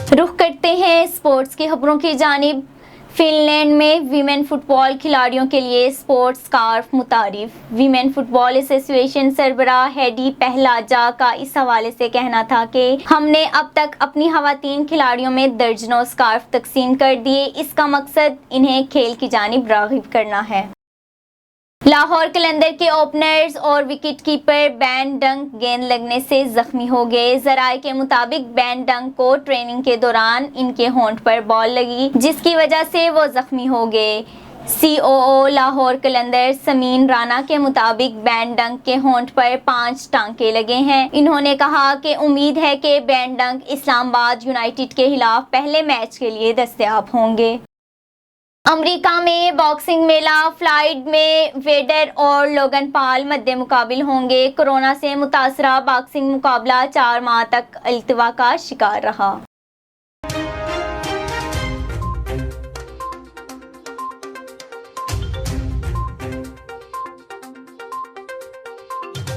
रुख करते हैं स्पोर्ट्स की खबरों की जानिब। फिनलैंड में वीमेन फुटबॉल खिलाड़ियों के लिए स्पोर्ट्स स्कार्फ मुतारिफ। वीमेन फुटबॉल एसोसिएशन सरबराह हेडी पहलाजा का इस हवाले से कहना था कि हमने अब तक अपनी खवातीन खिलाड़ियों में दर्जनों स्कार्फ तकसीम कर दिए। इसका मकसद इन्हें खेल की जानिब राग़िब करना है। लाहौर कलंदर के ओपनर्स और विकेट कीपर बेन डंक गेंद लगने से जख्मी हो गए। जराये के मुताबिक बेन डंक को ट्रेनिंग के दौरान इनके होंठ पर बॉल लगी, जिसकी वजह से वो जख्मी हो गए। COO लाहौर कलंदर समीन राना के मुताबिक बेन डंक के होंठ पर 5 टांके लगे हैं। इन्होंने कहा कि उम्मीद है कि बेन डंक इस्लामाबाद यूनाइटेड के खिलाफ पहले मैच के लिए दस्तयाब होंगे। अमेरिका में बॉक्सिंग मेला फ्लाइड में वेडर और लोगन पॉल मद्दे मुकाबिल होंगे। कोरोना से मुतासरा बॉक्सिंग मुकाबला 4 माह तक अल्तवा का शिकार रहा।